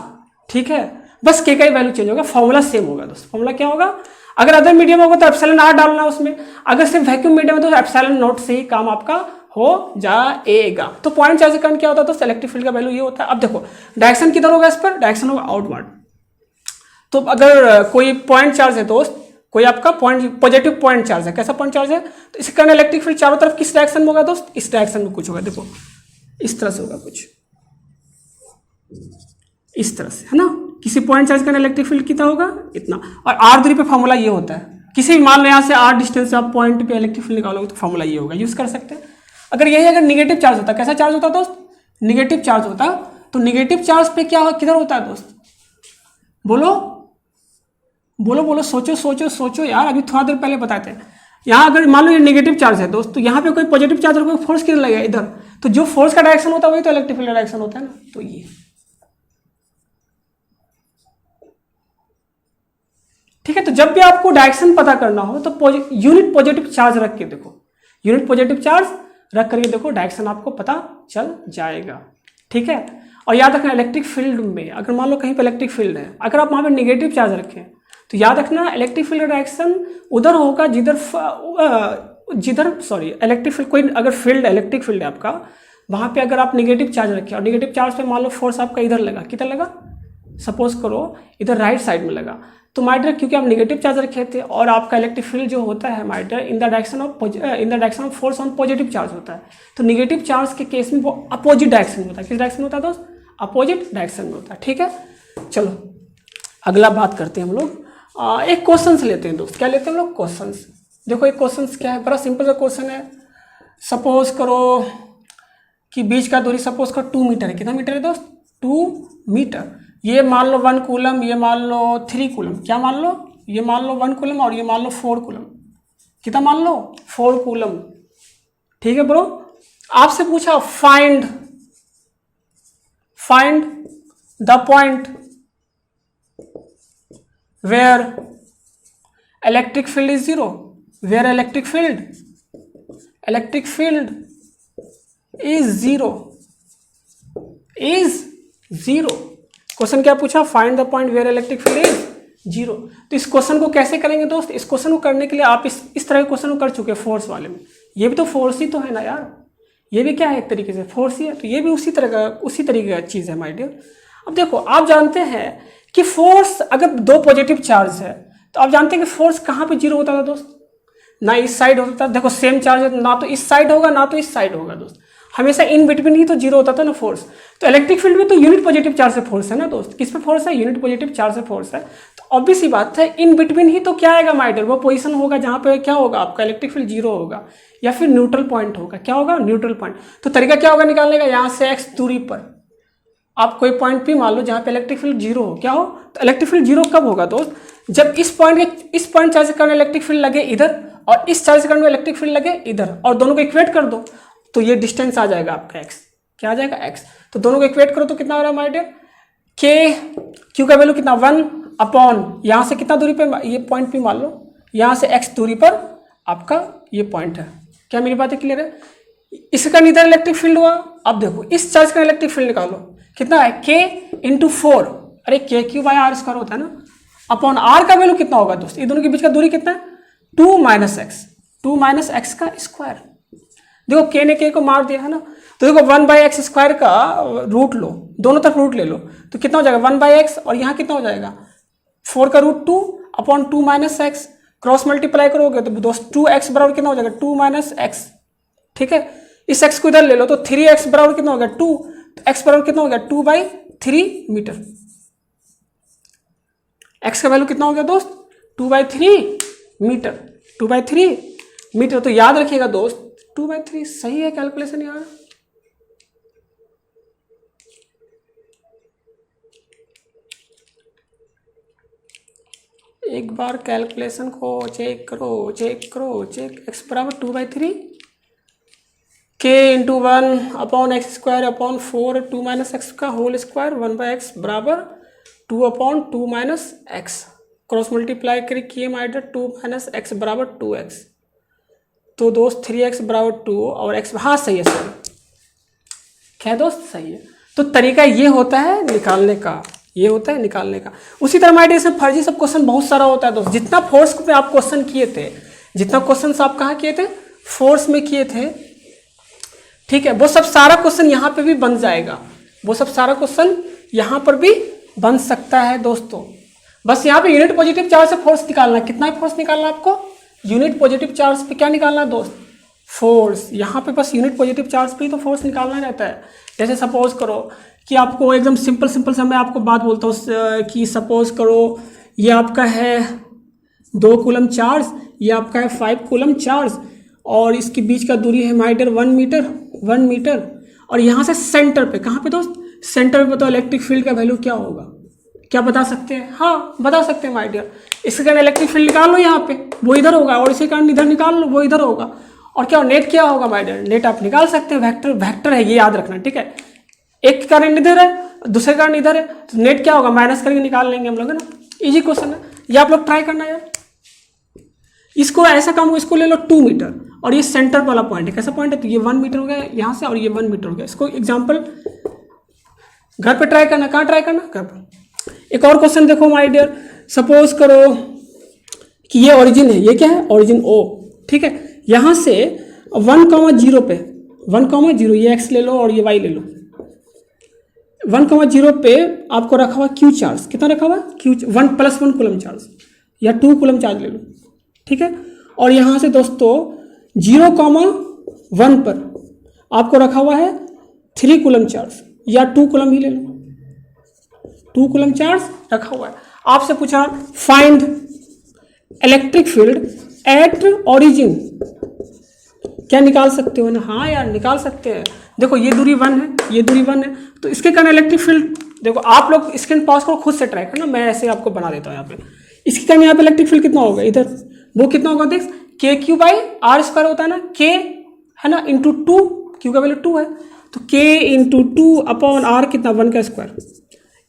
ठीक है, बस के का ही वैल्यू चेंज होगा, फॉर्मूला सेम होगा दोस्त। फॉर्मूला क्या होगा, अगर अदर मीडियम होगा तो εr डालना उसमें, अगर सिर्फ वैक्यूम मीडियम है तो ε0 से ही काम आपका हो जाएगा। तो पॉइंट चार्ज के कारण क्या होता है दोस्त, इलेक्ट्रिक फील्ड का वैल्यू ये होता है। अब देखो डायरेक्शन किधर होगा, इस पर डायरेक्शन होगा आउटवर्ड। तो अगर कोई पॉइंट चार्ज है दोस्त, कोई आपका पॉइंट पॉजिटिव पॉइंट चार्ज है, कैसा पॉइंट चार्ज है, तो इसके कारण इलेक्ट्रिक फील्ड चारों तरफ किस डायरेक्शन में होगा दोस्त, इस डायरेक्शन में कुछ होगा। देखो इस तरह से होगा कुछ, इस तरह से, है ना। किसी पॉइंट चार्ज का इलेक्ट्रिक फील्ड कितना होगा, इतना। और आर दूरी पे फॉर्मूला ये होता है, किसी भी मान लो यहाँ से आर डिस्टेंस से आप पॉइंट पे इलेक्ट्रिक फील्ड निकालोगे तो फॉर्मूला ये होगा, यूज कर सकते हैं। अगर यही अगर निगेटिव चार्ज होता, कैसा चार्ज होता दोस्त, निगेटिव चार्ज होता, तो निगेटिव चार्ज पे क्या किधर होता है दोस्त, बोलो बोलो बोलो, सोचो सोचो सोचो यार, अभी थोड़ा देर पहले बताए थे। यहाँ अगर मान लो ये नेगेटिव चार्ज है दोस्त, तो यहाँ पे कोई पॉजिटिव चार्ज और कोई फोर्स किधर लगेगा, इधर। तो जो फोर्स का डायरेक्शन होता है वही तो इलेक्ट्रिक फील्ड का डायरेक्शन होता है ना, तो ये। ठीक है, तो जब भी आपको डायरेक्शन पता करना हो तो यूनिट पॉजिटिव चार्ज रख के देखो, यूनिट पॉजिटिव चार्ज रख करके देखो, डायरेक्शन आपको पता चल जाएगा। ठीक है, और याद रखना इलेक्ट्रिक फील्ड में अगर मान लो कहीं पर इलेक्ट्रिक फील्ड है, अगर आप वहां पर निगेटिव चार्ज रखें तो याद रखना इलेक्ट्रिक फील्ड का डायरेक्शन उधर होगा जिधर सॉरी इलेक्ट्रिक फील्ड, कोई अगर फील्ड इलेक्ट्रिक फील्ड है आपका, वहां पे अगर आप निगेटिव चार्ज रखें और निगेटिव चार्ज पे मान लो फोर्स आपका इधर लगा, किधर लगा, सपोज करो इधर राइट साइड में लगा, तो माय डियर क्योंकि आप निगेटिव चार्ज रखे थे और आपका इलेक्ट्रिक फील्ड जो होता है my dear in the direction of force on positive charge होता है, तो निगेटिव चार्ज के केस में वो अपोजिट डायरेक्शन में होता है। किस डायरेक्शन में होता है दोस्त, अपोजिट डायरेक्शन में होता है। ठीक है, चलो अगला बात करते हैं हम लोग, एक क्वेश्चन लेते हैं दोस्त। क्या लेते हैं हम लोग, क्वेश्चन। देखो एक क्वेश्चन क्या है, बड़ा सिंपल सा क्वेश्चन है। सपोज करो कि बीच का दूरी सपोज करो 2 मीटर है। कितना मीटर है दोस्त, 2 मीटर। ये मान लो 1 कूलम, ये मान लो 3 कूलम। क्या मान लो, ये मान लो 1 कूलम और ये मान लो 4 कूलम। कितना मान लो, 4 कूलम। ठीक है ब्रो, आपसे पूछा find the point where electric field is zero, where electric field is zero। Question क्या पूछा, find the point where electric field is 0। तो इस क्वेश्चन को कैसे करेंगे दोस्त, इस क्वेश्चन को करने के लिए आप इस तरह के क्वेश्चन को कर चुके हैं फोर्स वाले में। ये भी तो फोर्स ही तो है ना यार, ये भी क्या है एक तरीके से फोर्स ही है, तो ये भी उसी तरीके का चीज़ है माय डियर। अब देखो आप जानते हैं कि फोर्स अगर 2 पॉजिटिव चार्ज है तो आप जानते हैं कि फोर्स कहाँ पे 0 होता था दोस्त, ना इस साइड होता था। देखो सेम चार्ज है, ना तो इस साइड होगा ना तो इस साइड होगा दोस्त, हमेशा इन बिटवीन ही तो 0 होता था ना फोर्स। तो इलेक्ट्रिक फील्ड में तो यूनिट पॉजिटिव चार्ज से फोर्स है ना दोस्त, किस पे फोर्स है, यूनिट पॉजिटिव चार्ज से फोर्स है। तो ऑब्वियस ही बात है इन बिटवीन ही तो क्या आएगा माय डियर, वो पोजीशन होगा जहाँ पे क्या होगा, आपका इलेक्ट्रिक फील्ड 0 होगा या फिर न्यूट्रल पॉइंट होगा। क्या होगा, न्यूट्रल पॉइंट। तो तरीका क्या होगा निकालने का, यहाँ से x दूरी पर आप कोई पॉइंट भी मान लो जहाँ पे इलेक्ट्रिक फील्ड 0 हो। क्या हो, तो इलेक्ट्रिक फील्ड 0 कब होगा दोस्त, जब इस पॉइंट चार्ज के कारण इलेक्ट्रिक फील्ड लगे इधर और इस चार्ज के कारण इलेक्ट्रिक फील्ड लगे इधर, और दोनों को इक्वेट कर दो तो ये डिस्टेंस आ जाएगा आपका x। क्या आ जाएगा, x। तो दोनों को इक्वेट करो तो कितना हो रहा है माय डियर, क्यू का वैल्यू कितना 1/, यहाँ से कितना दूरी पे, ये पॉइंट भी मान लो, यहाँ से x दूरी पर आपका ये पॉइंट है। क्या मेरी बातें क्लियर है, इसका इधर इलेक्ट्रिक फील्ड हुआ। अब देखो इस चार्ज का इलेक्ट्रिक फील्ड निकालो, कितना है k × 4, अरे KQ/R² होता है ना, अपॉन r का वैल्यू कितना होगा दोस्त, ये दोनों के बीच का दूरी कितना है 2 - x का स्क्वायर। देखो k ने k को मार दिया है ना, तो देखो 1/x² का रूट लो, दोनों तरफ रूट ले लो, तो कितना हो जाएगा 1/x, और यहाँ कितना हो जाएगा 4 का root 2 upon 2 - x, cross multiply करोगे तो दोस्त 2x बराबर कितना हो जाएगा 2 - x। ठीक है, इस x को इधर ले लो तो 3x बराबर कितना हो गया 2, तो x बराबर कितना हो गया 2/3 मीटर। x का वैल्यू कितना हो गया दोस्त 2/3 मीटर, 2/3 मीटर। तो याद रखिएगा दोस्त 2/3 सही है कैलकुलेशन यार। एक बार कैलकुलेशन को चेक करो, x बराबर 2/3 के इंटू 1/x² 2 - x का होल स्क्वायर 1/x बराबर 2/2 - x क्रॉस मल्टीप्लाई करें किए माइडर 2 - x बराबर 2x। तो दोस्त 3x बराबर 2 और x, हाँ सही है सर, क्या है दोस्त, सही है। तो तरीका ये होता है निकालने का, ये होता है निकालने का। उसी तरह माइडर इसमें फर्जी सब क्वेश्चन बहुत सारा होता है दोस्त। जितना फोर्स पे आप क्वेश्चन किए थे, जितना क्वेश्चन आप कहाँ किए थे, फोर्स में किए थे, ठीक है, वो सब सारा क्वेश्चन यहाँ पे भी बन जाएगा, वो सब सारा क्वेश्चन यहाँ पर भी बन सकता है दोस्तों। बस यहाँ पे यूनिट पॉजिटिव चार्ज से फोर्स निकालना है। कितना फोर्स निकालना है आपको, यूनिट पॉजिटिव चार्ज पे क्या निकालना है दोस्त, फोर्स। यहाँ पे बस यूनिट पॉजिटिव चार्ज पे ही तो फोर्स निकालना रहता है। जैसे सपोज करो कि आपको एकदम सिंपल सा मैं आपको बात बोलता हूँ कि सपोज करो ये आपका है 2 कूलम चार्ज, ये आपका है 5 कूलम चार्ज, और इसके बीच का दूरी है माइडर 1 मीटर, और यहाँ से सेंटर पे, कहाँ पे दोस्त, सेंटर पे बताओ इलेक्ट्रिक फील्ड का वैल्यू क्या होगा, क्या बता सकते हैं, हाँ बता सकते हैं माय डियर। इसके कारण इलेक्ट्रिक फील्ड निकाल लो, यहाँ पे वो इधर होगा, और इसके कारण इधर निकाल लो, वो इधर होगा। और क्या नेट क्या होगा माय डियर, नेट आप निकाल सकते हैं, वेक्टर है, ये याद रखना, ठीक है। एक कारण इधर है, दूसरे कारण इधर है, तो नेट क्या होगा, माइनस करके निकाल लेंगे हम लोग, है ना। इजी क्वेश्चन है, ये आप लोग ट्राई करना यार। इसको ऐसा काम हो, इसको ले लो 2 मीटर, और ये सेंटर वाला पॉइंट है, कैसा पॉइंट है, तो ये 1 मीटर हो गया यहाँ से, और ये 1 मीटर हो गया। इसको एग्जाम्पल घर पे ट्राई करना, कहाँ ट्राई करना, घर पर। एक और क्वेश्चन देखो माय डियर, सपोज करो कि ये ओरिजिन है, ये क्या है, ओरिजिन O, ठीक है। यहाँ से 1,0 पे 1,0 ये x ले लो और ये y ले लो। 1,0 पे आपको रखा हुआ Q चार्ज, कितना रखा हुआ Q 1 + 1 कूलम चार्ज या 2 कूलम चार्ज ले लो, ठीक है। और यहाँ से दोस्तों 0,1 पर आपको रखा हुआ है 3 कूलम चार्ज या 2 कूलम ही ले लो, 2 कूलम चार्ज रखा हुआ है। आपसे पूछा find electric field at origin, क्या निकाल सकते हो ना, हाँ यार निकाल सकते हैं। देखो ये दूरी 1 है, ये दूरी 1 है, तो इसके कारण इलेक्ट्रिक फील्ड, देखो आप लोग स्क्रीन पॉज करो, खुद से ट्राई करना, मैं ऐसे आपको बना देता हूँ। यहाँ पे इसके कारण यहाँ पे इलेक्ट्रिक फील्ड कितना होगा, इधर वो कितना होगा, देख KQ/R² होता है ना, K है ना इंटू 2, Q का वैल्यू 2 है, तो K इंटू 2/R कितना 1 का स्क्वायर।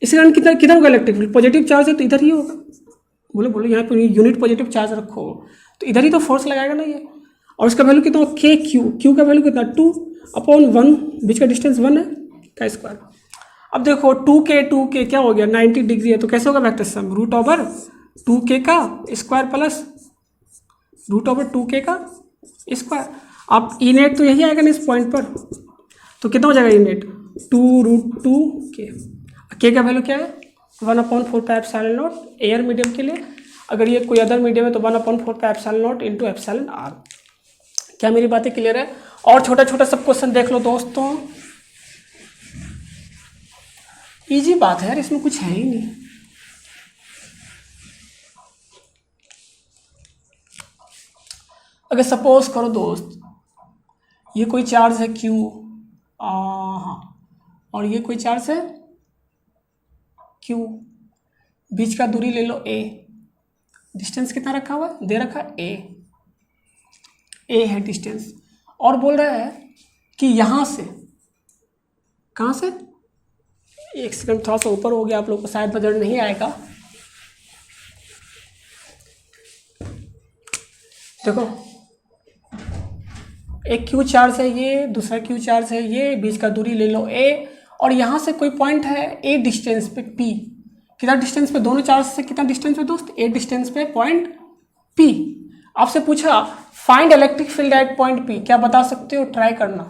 इसके कारण कितना होगा इलेक्ट्रिक फील्ड, पॉजिटिव चार्ज है तो इधर ही होगा। बोलो यहाँ पे यूनिट पॉजिटिव चार्ज रखो तो इधर ही तो फोर्स लगाएगा ना ये। और उसका वैल्यू कितना होगा, Q का वैल्यू कितना 2/1, बीच का डिस्टेंस 1 है का स्क्वायर। अब देखो 2K क्या हो गया, 90 डिग्री है, तो कैसे होगा वेक्टर सम, √2K का स्क्वायर प्लस √2K का स्क्वायर। आप ई नेट तो यही आएगा ना इस पॉइंट पर, तो कितना हो जाएगा ई नेट 2√2K। K का वैल्यू क्या है 1/4πε0 एयर मीडियम के लिए, अगर ये कोई अदर मीडियम है तो 1/4πε0 इंटू εr। क्या मेरी बातें क्लियर है। और छोटा छोटा सब क्वेश्चन देख लो दोस्तों, इजी बात है यार, इसमें कुछ है ही नहीं। अगर सपोज करो दोस्त ये कोई चार्ज है Q, हाँ, और ये कोई चार्ज है Q, बीच का दूरी ले लो A, डिस्टेंस कितना रखा हुआ है, दे रखा A है डिस्टेंस, और बोल रहा है कि यहाँ से, कहाँ से, एक सेकंड थोड़ा सा ऊपर हो गया, आप लोग को शायद नजर नहीं आएगा। देखो एक Q चार्ज है ये, दूसरा Q चार्ज है ये, बीच का दूरी ले लो A, और यहाँ से कोई पॉइंट है A डिस्टेंस पे P, कितना डिस्टेंस पे, दोनों चार्ज से कितना डिस्टेंस पे दोस्त, A डिस्टेंस पे पॉइंट P। आपसे पूछा find electric field at point P, क्या बता सकते हो, ट्राई करना।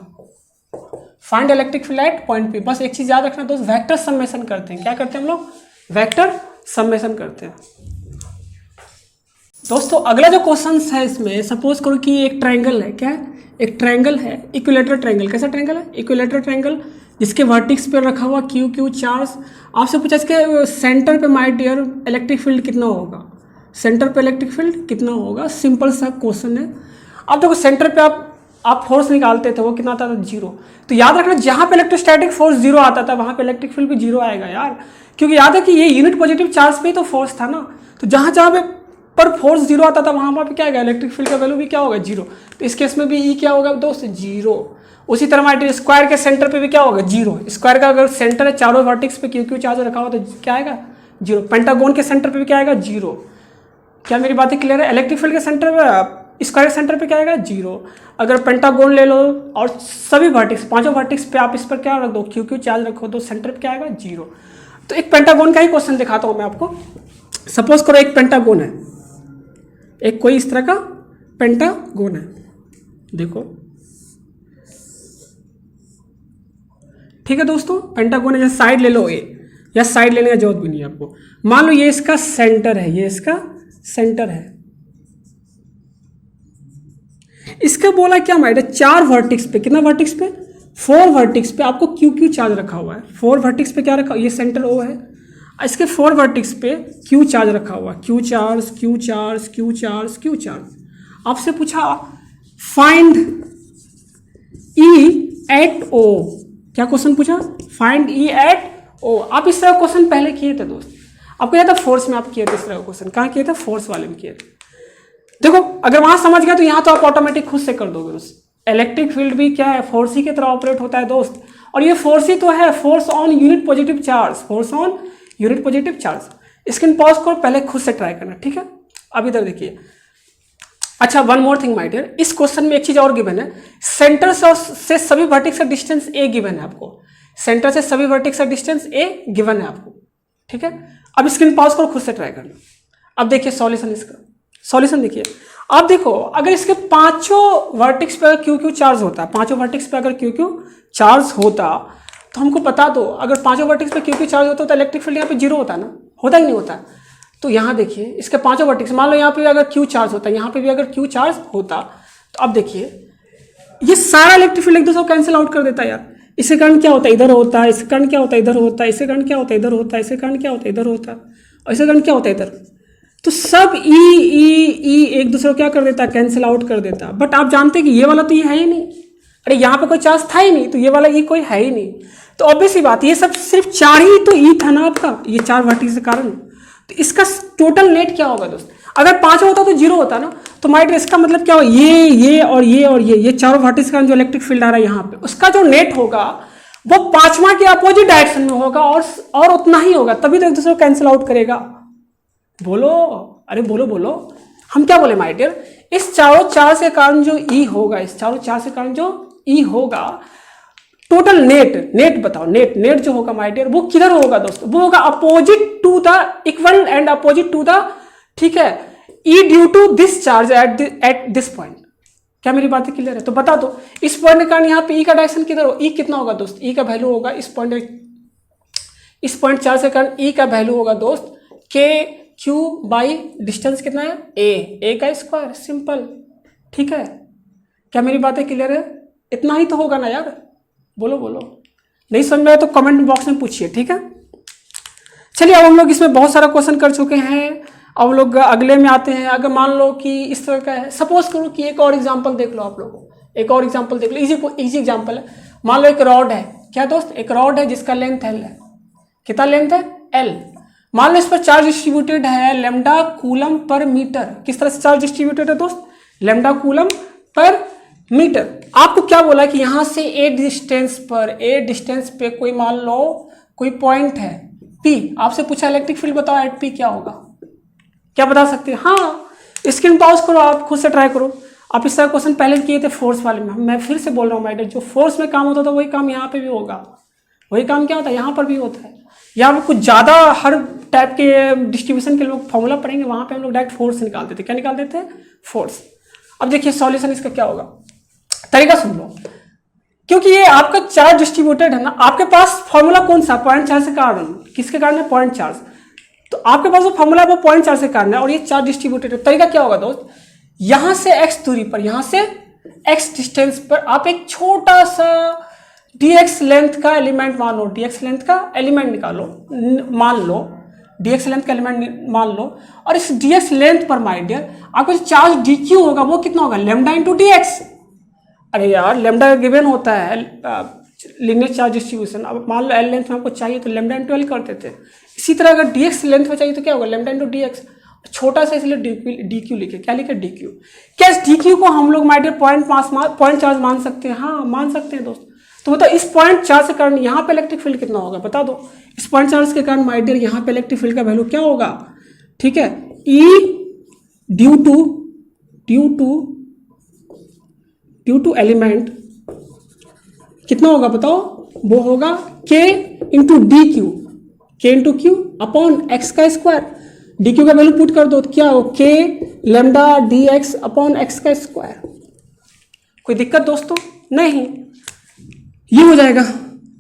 Find electric field at point P, बस एक चीज याद रखना दोस्त, वेक्टर समेशन करते हैं, क्या करते हैं हम लोग, वेक्टर समेशन करते हैं। दोस्तों अगला जो क्वेश्चन है इसमें, सपोज करो कि एक ट्रायंगल है, क्या है, एक ट्रायंगल है, इक्विलेटरल ट्रायंगल। कैसा ट्रायंगल है, इक्विलेटरल ट्रायंगल, जिसके वर्टिक्स पे रखा हुआ Q चार्ज। आपसे पूछा इसके सेंटर पे माय डियर इलेक्ट्रिक फील्ड कितना होगा, सेंटर पे इलेक्ट्रिक फील्ड कितना होगा, सिंपल सा क्वेश्चन है। अब देखो सेंटर पे आप फोर्स निकालते थे, वो कितना आता था 0, तो याद रखना जहाँ पे इलेक्ट्रोस्टैटिक फोर्स 0 आता था वहाँ पे इलेक्ट्रिक फील्ड भी 0 आएगा यार, क्योंकि याद है कि ये यूनिट पॉजिटिव चार्ज पे ही तो फोर्स था ना, तो जहाँ जहाँ पे पर फोर्स 0 आता था वहाँ पे क्या आएगा, इलेक्ट्रिक फील्ड का वैल्यू भी क्या होगा 0। तो इस केस में भी ई क्या होगा दोस्त 0। उसी तरह हमारे स्क्वायर के सेंटर पे भी क्या होगा, जीरो। स्क्वायर का अगर सेंटर है, चारों वर्टेक्स पे क्यू क्यू चार्ज रखा हुआ तो क्या आएगा, जीरो। पेंटागोन के सेंटर पे भी क्या आएगा, जीरो। क्या मेरी बातें क्लियर है? इलेक्ट्रिक फील्ड के सेंटर पे, स्क्वायर के सेंटर पे क्या आएगा, जीरो। अगर पेंटागोन ले लो और सभी वर्टेक्स, पांचों वर्टेक्स पे आप इस पर क्या रख दो, क्यू क्यू चार्ज रखो तो सेंटर पे क्या आएगा, जीरो। तो एक पेंटागोन का ही क्वेश्चन दिखाता हूं मैं आपको। सपोज करो एक पेंटागोन है, एक कोई इस तरह का पेंटागोन है, देखो ठीक है दोस्तों। पेंटागोन है, जैसे साइड ले लो ये, या साइड लेने का जरूरत भी नहीं है आपको। मान लो ये इसका सेंटर है, ये इसका सेंटर है। इसका बोला क्या हमारे 4 वर्टिक्स पे, कितना वर्टिक्स पे, 4 वर्टिक्स पे आपको क्यू क्यू चार्ज रखा हुआ है। 4 वर्टिक्स पे क्या रखा, ये सेंटर ओ है, इसके 4 वर्टिक्स पे क्यू चार्ज रखा हुआ, Q charge Q charge Q charge Q charge. आपसे पूछा फाइंड ई एट ओ, क्या क्वेश्चन पूछा, फाइंड ई एट ओ। आप इस तरह क्वेश्चन पहले किए थे दोस्त, आपको याद था फोर्स में आप किए थे इस तरह का क्वेश्चन, कहाँ किए थे, फोर्स वाले में किए थे। देखो अगर वहां समझ गया तो यहाँ तो आप ऑटोमेटिक खुद से कर दोगे दोस्त। इलेक्ट्रिक फील्ड भी क्या है, फोर्स ही की तरह ऑपरेट होता है दोस्त, और ये फोर्स ही तो है, force on unit positive charge, force on unit positive charge. Screen pause करो, पहले खुद से ट्राई करना, ठीक है। अब इधर देखिए, अच्छा one more thing my dear, इस क्वेश्चन में एक चीज और गिवन है, सेंटर से सभी वर्टेक्स का डिस्टेंस ए गिवन है आपको, सेंटर से सभी वर्टेक्स का डिस्टेंस ए गिवन है आपको, ठीक है। अब स्क्रीन पॉज करो, खुद से ट्राई करना। अब देखिए सॉल्यूशन, इसका सॉल्यूशन देखिए। आप देखो अगर इसके पांचों वर्टेक्स पे अगर क्यू क्यू चार्ज होता, पांचों वर्टेक्स पे अगर क्यू क्यू चार्ज होता तो हमको बता दो, अगर पांचों वर्टेक्स पे क्यू क्यू चार्ज होता तो इलेक्ट्रिक फील्ड यहाँ पे जीरो होता ना, होता ही नहीं होता। तो यहाँ देखिए इसके पांचों वर्टेक्स, मान लो यहाँ पे भी अगर क्यू चार्ज होता, यहाँ पे भी अगर क्यू चार्ज होता, तो अब देखिए ये सारा इलेक्ट्रिक फील्ड एक दूसरे को कैंसिल आउट कर देता है यार। इसके कारण क्या होता है, इधर होता है, इसके कारण क्या होता है, इधर होता है, इसके कारण क्या होता है, इधर होता है, इसके कारण क्या होता है, इधर होता है, और इसके कारण क्या होता है, इधर। तो सब ई एक दूसरे को क्या कर देता है, कैंसिल आउट कर देता। बट आप जानते हैं कि ये वाला तो ये है ही नहीं, अरे यहाँ पे कोई चार्ज था ही नहीं, तो ये वाला ई कोई है ही नहीं। तो ऑब्वियस ही बात, ये सब सिर्फ 4 ही तो ई था ना आपका, ये 4 वर्टेक्स के कारण। तो इसका टोटल नेट क्या होगा दोस्त, अगर 5 होता तो 0 होता ना, तो माइट इसका मतलब क्या हो, ये और ये चारों वर्टेक्स का जो इलेक्ट्रिक फील्ड आ रहा है यहाँ पे, उसका जो नेट होगा वो 5वां के अपोजिट डायरेक्शन में होगा, और उतना ही होगा, तभी तो एक दूसरे को कैंसिल आउट करेगा। बोलो, अरे बोलो बोलो, हम क्या बोले माय डियर, इस चारों चार्ज के कारण जो ई होगा, इस चारों चार्ज के कारण जो ई होगा, टोटल नेट बताओ, नेट जो होगा माय डियर वो किधर होगा दोस्तों, वो होगा opposite to the equal and opposite to the, ठीक है, E due to this charge at this point. क्या मेरी बातें क्लियर है? तो बता दो इस पॉइंट के कारण यहाँ पे ई का डायरेक्शन किधर हो, ई कितना होगा दोस्त, ई का वैल्यू होगा इस पॉइंट चार्ज के कारण ई का वैल्यू होगा दोस्त के क्यू बाई डिस्टेंस कितना है, ए का स्क्वायर, सिंपल, ठीक है। क्या मेरी बातें क्लियर है? इतना ही तो होगा ना यार, बोलो बोलो। नहीं समझ में आया तो कमेंट बॉक्स में पूछिए, ठीक है। चलिए अब हम लोग इसमें बहुत सारा क्वेश्चन कर चुके हैं, अब लोग अगले में आते हैं। अगर मान लो कि इस तरह का है, सपोज करो कि एक और एग्जांपल देख लो, आप लोगों एक और एग्जांपल देख लो, इजी एग्जांपल है। मान लो एक रॉड है, क्या दोस्त, एक रॉड है जिसका लेंथ एल है, कितना लेंथ है, एल। मान लो इस पर चार्ज डिस्ट्रीब्यूटेड है लैम्डा कूलम पर मीटर। किस तरह से चार्ज डिस्ट्रीब्यूटेड है दोस्त, लैम्डा कूलम पर मीटर। आपको क्या बोला कि यहां से ए डिस्टेंस पे कोई मान लो कोई पॉइंट है P, आपसे पूछा इलेक्ट्रिक फील्ड बताओ एट P क्या होगा, क्या बता सकते हैं? हाँ, स्क्रीन पॉज करो, आप खुद से ट्राई करो। आप इस तरह क्वेश्चन पहले किए थे फोर्स वाले में, मैं फिर से बोल रहा हूँ मैडम, जो फोर्स में काम होता था वही काम यहाँ पे भी होगा, वही काम क्या होता है यहाँ पर भी होता है। या कुछ ज़्यादा हर टाइप के डिस्ट्रीब्यूशन के लोग फॉर्मूला पढ़ेंगे, वहाँ पे हम लोग डायरेक्ट फोर्स निकालते थे। क्या निकालते थे, फोर्स। अब देखिए सॉल्यूशन इसका क्या होगा, तरीका सुन लो। क्योंकि ये आपका चार्ज डिस्ट्रीब्यूटेड है ना, आपके पास फॉर्मूला कौन सा, पॉइंट चार्ज के कारण, किसके कारण है, पॉइंट चार्ज। तो आपके पास जो फॉर्मूला है वो पॉइंट चार्ज के कारण है, और ये चार्ज डिस्ट्रीब्यूटेड है। तरीका क्या होगा दोस्त, यहां से x दूरी पर, यहां से x डिस्टेंस पर आप एक छोटा सा dx लेंथ का एलिमेंट मान लो, dx लेंथ का एलिमेंट निकालो, मान लो dx लेंथ का एलिमेंट मान लो, और इस dx लेंथ पर माय डियर आपको चार्ज dq होगा, वो कितना होगा, लैम्डा इंटू dx। अरे यार लैम्डा गिवन होता है लीनियर चार्ज डिस्ट्रीब्यूशन। अब मान लो एल लेंथ में आपको चाहिए तो लैम्डा इंटू एल करते थे। इसी तरह अगर dx लेंथ में चाहिए तो क्या होगा, लैम्डा इंटू dx। छोटा सा इसलिए डी क्यू लिखे। क्या लिखे? D Q. क्या इस डी क्यू को हम लोग माइडियर पॉइंट चार्ज मान सकते हैं? हाँ मान सकते हैं दोस्त। तो बताओ इस पॉइंट चार्ज के कारण यहाँ पे इलेक्ट्रिक फील्ड कितना होगा, बता दो। इस पॉइंट चार्ज के कारण माइडियर यहाँ पे इलेक्ट्रिक फील्ड का वैल्यू क्या होगा? ठीक है, ई ड्यू टू एलिमेंट कितना होगा बताओ? वो होगा के इंटू डी क्यू, के इंटू क्यू अपॉन एक्स का स्क्वायर। डी क्यू का वैल्यू पुट कर दो तो क्या हो? के lambda D x upon x का स्क्वायर। कोई दिक्कत दोस्तों? नहीं, ये हो जाएगा।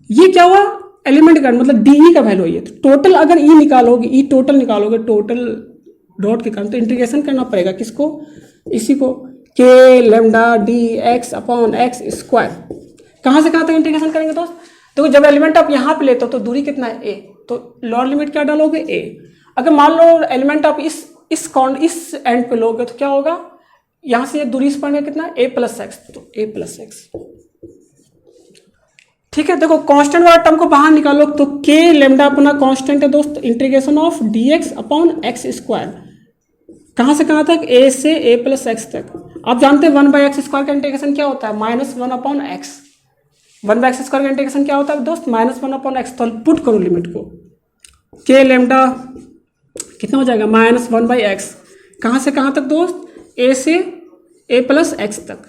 ये क्या हुआ? एलिमेंट का मतलब डी का वैल्यू है। तो टोटल अगर ई निकालोगे, ई टोटल निकालोगे टोटल डॉट के कारण, तो इंटीग्रेशन करना पड़ेगा किसको? इसी को, के lambda D x upon x square. कहाँ से कहाँ तक इंटीग्रेशन करेंगे दोस्त? देखो जब एलिमेंट आप यहाँ पे लेते हो तो दूरी कितना है? ए। तो लोअर लिमिट क्या डालोगे? ए। अगर मान लो एलिमेंट आप इस एंड पे लोगे तो क्या होगा? यहाँ से दूरी इस पॉइंट में कितना है? ए प्लस एक्स। तो ए प्लस एक्स, ठीक है। देखो कांस्टेंट वाला टर्म को बाहर निकालो तो के लेमडा अपना कांस्टेंट है दोस्त, integration of D x upon x square. कहाँ से कहाँ तक? ए से ए प्लस एक्स तक। आप जानते हैं 1/x स्क्वायर का इंटीग्रेशन क्या होता है? -1 अपॉन एक्स। 1/x स्क्वायर का इंटीग्रेशन क्या होता है दोस्त? -1 अपॉन एक्स। तो पुट करो लिमिट को, के लेमडा कितना हो जाएगा? -1/x। कहाँ से कहाँ तक दोस्त? ए से ए प्लस एक्स तक।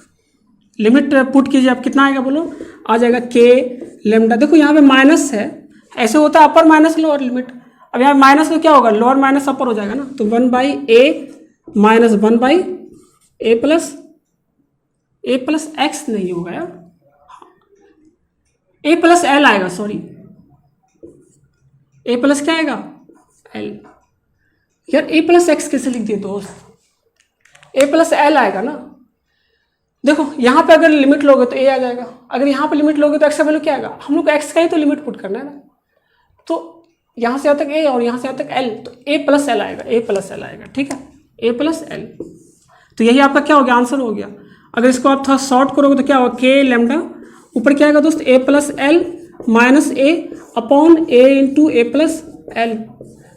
लिमिट पुट कीजिए आप, कितना आएगा बोलो? आ जाएगा के लेमडा। देखो यहाँ पे माइनस है, ऐसे होता है अपर माइनस लोअर लिमिट। अब यहाँ माइनस में क्या होगा? लोअर माइनस अपर हो जाएगा ना। तो 1/a minus 1/a plus x नहीं होगा यार, ए प्लस एल आएगा, सॉरी ए प्लस क्या आएगा? एल। यार ए प्लस एक्स कैसे लिख दिए दोस्त? ए प्लस एल आएगा ना। देखो यहाँ पे अगर लिमिट लोगे तो ए आ जाएगा, अगर यहाँ पे लिमिट लोगे तो एक्स का वैल्यू क्या आएगा? हम लोग को एक्स का ही तो लिमिट पुट करना है ना। तो यहाँ से आता तक ए और यहाँ से आता तक एल, तो ए प्लस एल आएगा, ए प्लस एल आएगा, ठीक है, ए प्लस एल। तो यही आपका क्या हो गया? आंसर हो गया। अगर इसको आप थोड़ा शॉर्ट करोगे तो क्या होगा? के लेमडा ऊपर क्या आएगा दोस्त? ए प्लस एल माइनस ए अपॉन ए इंटू ए प्लस एल।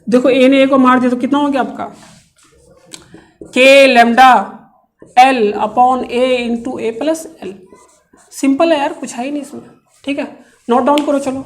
देखो ए ने ए को मार दिया तो कितना हो गया आपका? के लेमडा एल अपॉन ए इंटू ए प्लस एल। सिंपल है यार, कुछ है ही नहीं इसमें, ठीक है। नोट डाउन करो चलो।